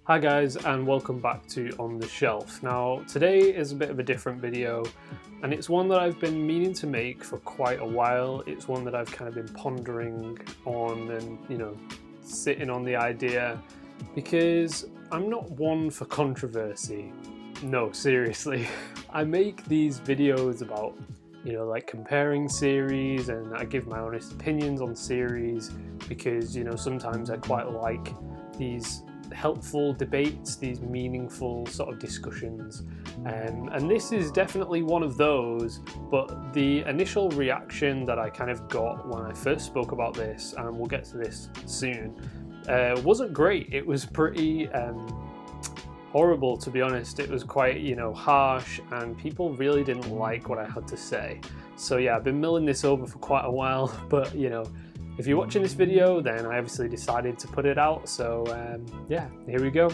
Hi guys, and welcome back to On The Shelf. Now today is a bit of a different video, and it's one that I've been meaning to make for quite a while. It's one that I've kind of been pondering on and sitting on the idea, because I'm not one for controversy. No, seriously. I make these videos about like comparing series, and I give my honest opinions on series because sometimes I quite like these helpful debates, these meaningful sort of discussions, and this is definitely one of those. But the initial reaction that I kind of got when I first spoke about this, and we'll get to this soon, wasn't great. It was pretty horrible, to be honest. It was quite harsh, and people really didn't like what I had to say. So yeah, I've been milling this over for quite a while, but if you're watching this video, then I obviously decided to put it out. So yeah, here we go.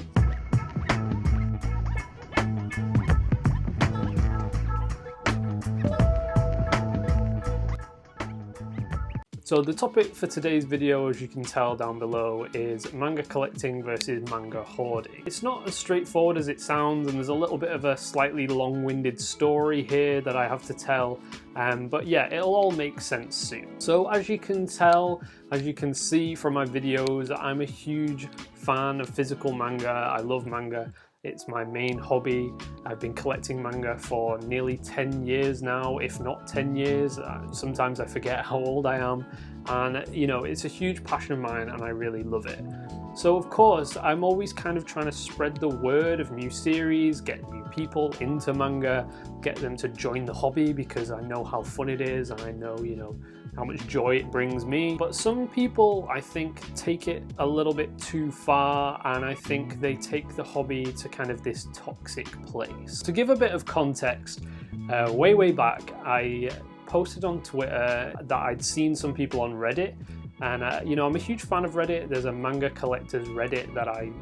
So the topic for today's video, as you can tell down below, is manga collecting versus manga hoarding. It's not as straightforward as it sounds, and there's a little bit of a slightly long-winded story here that I have to tell, but yeah, it'll all make sense soon. So as you can tell, as you can see from my videos, I'm a huge fan of physical manga. I love manga. It's my main hobby. I've been collecting manga for nearly 10 years now, if not 10 years. Sometimes I forget how old I am. And it's a huge passion of mine, and I really love it. So of course, I'm always kind of trying to spread the word of new series, get new people into manga, get them to join the hobby, because I know how fun it is, and I know, how much joy it brings me. But some people, I think, take it a little bit too far, and I think they take the hobby to kind of this toxic place. To give a bit of context, way back, I posted on Twitter that I'd seen some people on Reddit, and I'm a huge fan of Reddit. There's a Manga Collector's Reddit that I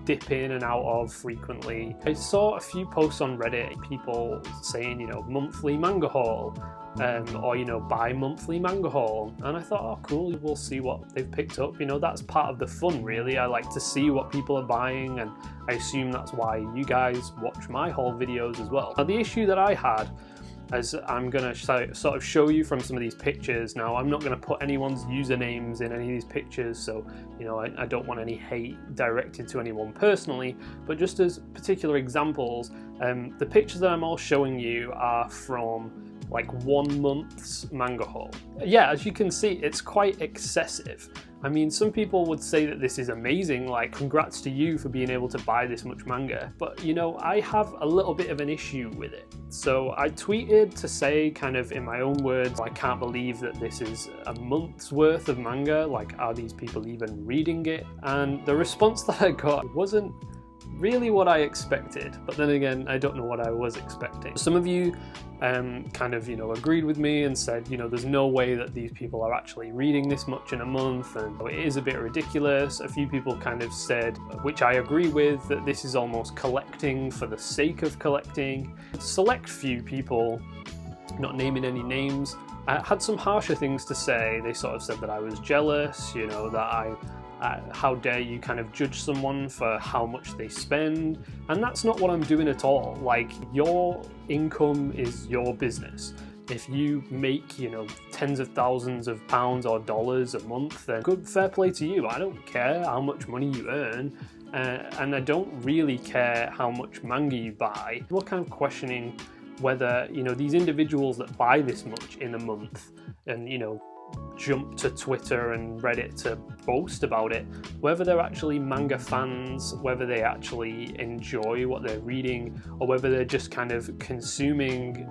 dip in and out of frequently. I saw a few posts on Reddit, people saying, monthly manga haul, or bi-monthly manga haul, and I thought, oh cool, we'll see what they've picked up. That's part of the fun, really. I like to see what people are buying, and I assume that's why you guys watch my haul videos as well. Now, the issue that I had, as I'm going to sort of show you from some of these pictures. Now, I'm not going to put anyone's usernames in any of these pictures, so I don't want any hate directed to anyone personally, but just as particular examples, the pictures that I'm all showing you are from like 1 month's manga haul. Yeah, as you can see, it's quite excessive. I mean, some people would say that this is amazing, like congrats to you for being able to buy this much manga, but I have a little bit of an issue with it. So I tweeted to say, kind of in my own words, I can't believe that this is a month's worth of manga, like are these people even reading it? And the response that I got wasn't really what I expected, but then again, I don't know what I was expecting. Some of you kind of agreed with me and said there's no way that these people are actually reading this much in a month, and it is a bit ridiculous. A few people kind of said, which I agree with, that this is almost collecting for the sake of collecting. Select few people, not naming any names, had some harsher things to say. They sort of said that I was jealous, that how dare you kind of judge someone for how much they spend, and that's not what I'm doing at all. Like, your income is your business. If you make tens of thousands of pounds or dollars a month, then good, fair play to you. I don't care how much money you earn, and I don't really care how much manga you buy. We're kind of questioning whether these individuals that buy this much in a month and jump to Twitter and Reddit to boast about it, whether they're actually manga fans, whether they actually enjoy what they're reading, or whether they're just kind of consuming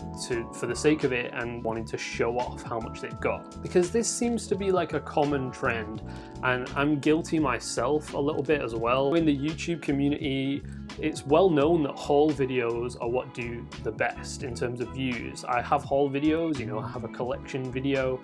for the sake of it and wanting to show off how much they've got. Because this seems to be like a common trend, and I'm guilty myself a little bit as well. In the YouTube community, it's well known that haul videos are what do the best in terms of views. I have haul videos, I have a collection video,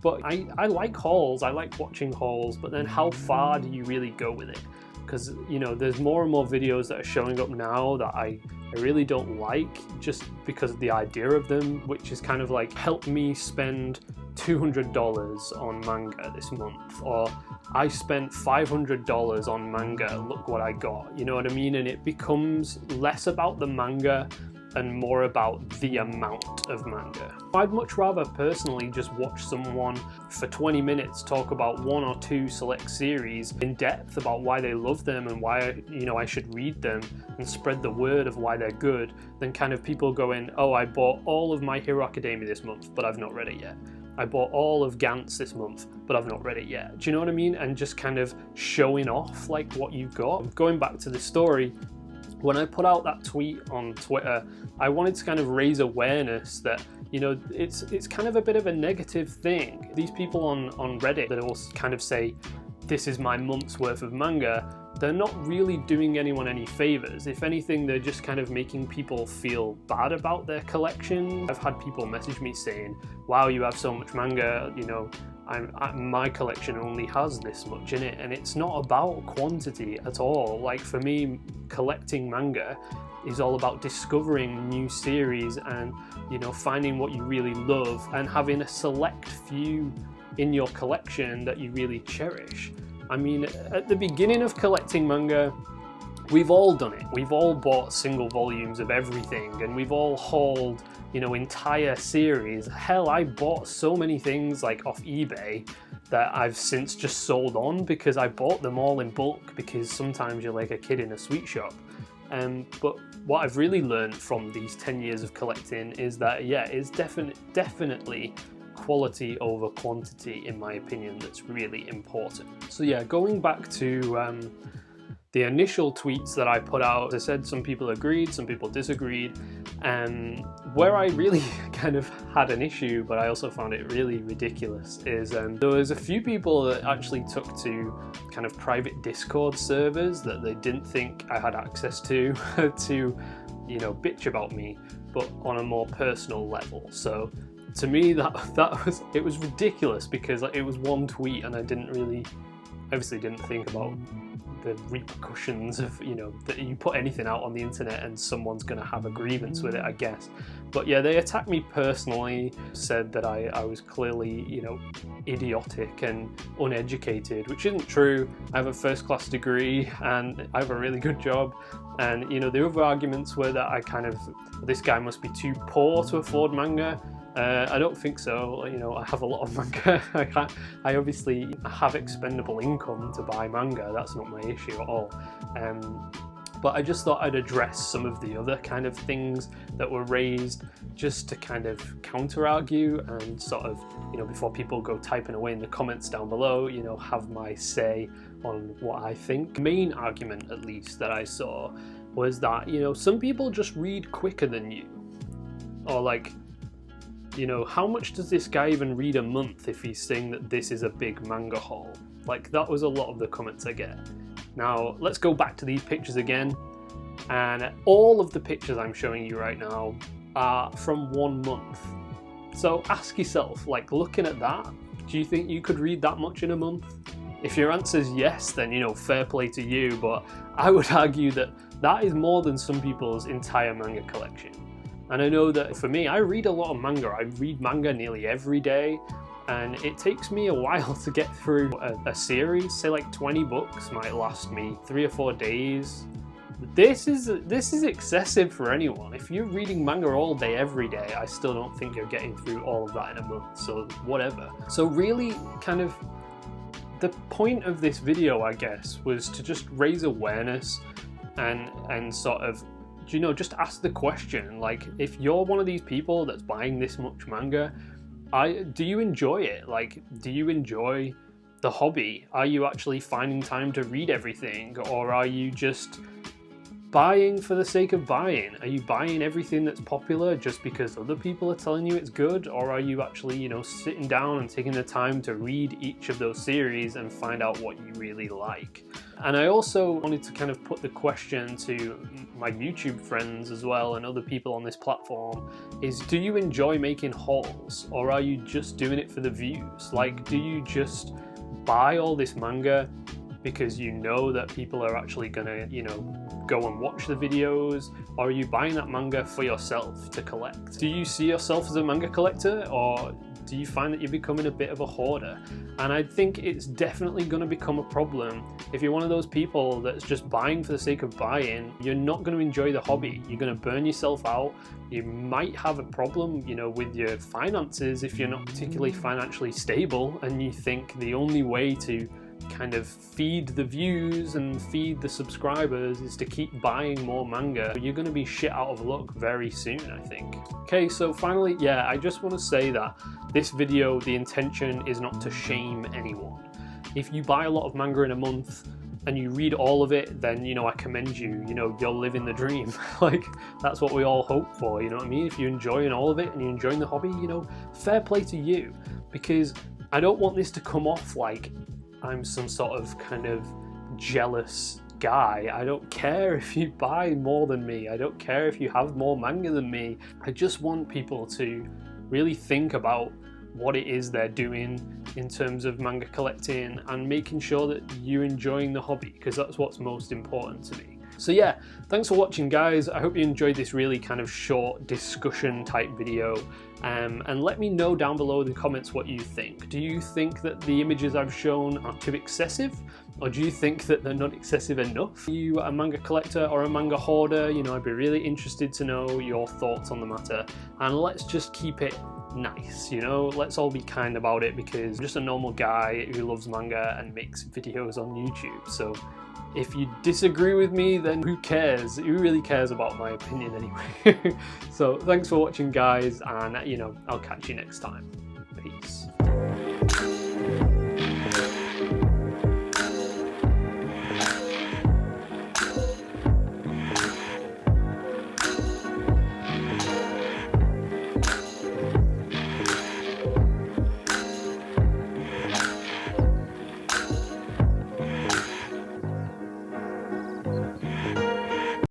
but I like hauls, I like watching hauls, but then how far do you really go with it? Because there's more and more videos that are showing up now that I really don't like, just because of the idea of them, which is kind of like, help me spend $200 on manga this month, or I spent $500 on manga, look what I got, you know what I mean? And it becomes less about the manga and more about the amount of manga. I'd much rather personally just watch someone for 20 minutes talk about one or two select series in depth about why they love them and why, you know, I should read them and spread the word of why they're good, than kind of people going, oh, I bought all of My Hero Academia this month, but I've not read it yet. I bought all of Gantz this month, but I've not read it yet. Do you know what I mean? And just kind of showing off like what you've got. Going back to the story, when I put out that tweet on Twitter, I wanted to kind of raise awareness that, you know, it's kind of a bit of a negative thing. These people on Reddit that will kind of say, this is my month's worth of manga, they're not really doing anyone any favors. If anything, they're just kind of making people feel bad about their collection. I've had people message me saying, wow, you have so much manga, you know, my collection only has this much in it, and it's not about quantity at all. Like for me, collecting manga is all about discovering new series and, you know, finding what you really love and having a select few in your collection that you really cherish. I mean, at the beginning of collecting manga, we've all done it. We've all bought single volumes of everything, and we've all hauled, you know, entire series. Hell, I bought so many things like off eBay that I've since just sold on because I bought them all in bulk, because sometimes you're like a kid in a sweet shop. But what I've really learned from these 10 years of collecting is that, yeah, it's definitely quality over quantity, in my opinion, that's really important. So yeah, going back to the initial tweets that I put out, as I said, some people agreed, some people disagreed, and where I really kind of had an issue, but I also found it really ridiculous, is there was a few people that actually took to kind of private Discord servers that they didn't think I had access to, to, you know, bitch about me, but on a more personal level. So to me, it was ridiculous, because it was one tweet and I obviously didn't think about the repercussions of, you know, that you put anything out on the internet and someone's going to have a grievance with it, I guess. But yeah, they attacked me personally, said that I was clearly, you know, idiotic and uneducated, which isn't true. I have a first-class degree and I have a really good job. And, you know, the other arguments were that this guy must be too poor to afford manga. I don't think so. You know, I have a lot of manga. I obviously have expendable income to buy manga. That's not my issue at all. But I just thought I'd address some of the other kind of things that were raised, just to kind of counter-argue and sort of, you know, before people go typing away in the comments down below, you know, have my say on what I think. The main argument, at least, that I saw was that, you know, some people just read quicker than you. Or like, you know, how much does this guy even read a month if he's saying that this is a big manga haul? Like, that was a lot of the comments I get. Now, let's go back to these pictures again. And all of the pictures I'm showing you right now are from 1 month. So ask yourself, like, looking at that, do you think you could read that much in a month? If your answer is yes, then, you know, fair play to you. But I would argue that that is more than some people's entire manga collection. And I know that for me, I read a lot of manga. I read manga nearly every day, and it takes me a while to get through a series. Say like 20 books might last me 3 or 4 days. This is excessive for anyone. If you're reading manga all day, every day, I still don't think you're getting through all of that in a month, so whatever. So really, kind of, the point of this video, I guess, was to just raise awareness and sort of, you know, just ask the question, like, if you're one of these people that's buying this much manga, do you enjoy it? Like, do you enjoy the hobby? Are you actually finding time to read everything, or are you just buying for the sake of buying? Are you buying everything that's popular just because other people are telling you it's good, or are you actually, you know, sitting down and taking the time to read each of those series and find out what you really like? And I also wanted to kind of put the question to my YouTube friends as well, and other people on this platform, is, do you enjoy making hauls, or are you just doing it for the views? Like, do you just buy all this manga because you know that people are actually gonna, you know, go and watch the videos, or are you buying that manga for yourself to collect? Do you see yourself as a manga collector, or Do you find that you're becoming a bit of a hoarder? And I think it's definitely going to become a problem if you're one of those people that's just buying for the sake of buying. You're not going to enjoy the hobby. You're going to burn yourself out. You might have a problem, you know, with your finances if you're not particularly financially stable and you think the only way to kind of feed the views and feed the subscribers is to keep buying more manga. You're going to be shit out of luck very soon, I think. Okay, so finally, yeah, I just want to say that this video, the intention is not to shame anyone. If you buy a lot of manga in a month and you read all of it, then, you know, I commend you. You know, you're living the dream. Like, that's what we all hope for, you know what I mean? If you're enjoying all of it and you're enjoying the hobby, you know, fair play to you. Because I don't want this to come off like I'm some sort of kind of jealous guy. I don't care if you buy more than me. I don't care if you have more manga than me. I just want people to really think about what it is they're doing in terms of manga collecting and making sure that you're enjoying the hobby, because that's what's most important to me. So yeah, thanks for watching, guys. I hope you enjoyed this really kind of short discussion type video, and let me know down below in the comments what you think. Do you think that the images I've shown are too excessive, or do you think that they're not excessive enough? Are you a manga collector or a manga hoarder? You know, I'd be really interested to know your thoughts on the matter, and let's just keep it nice, you know, let's all be kind about it, because I'm just a normal guy who loves manga and makes videos on YouTube. So if you disagree with me, then who cares? Who really cares about my opinion anyway? So thanks for watching, guys, and you know, I'll catch you next time. Peace.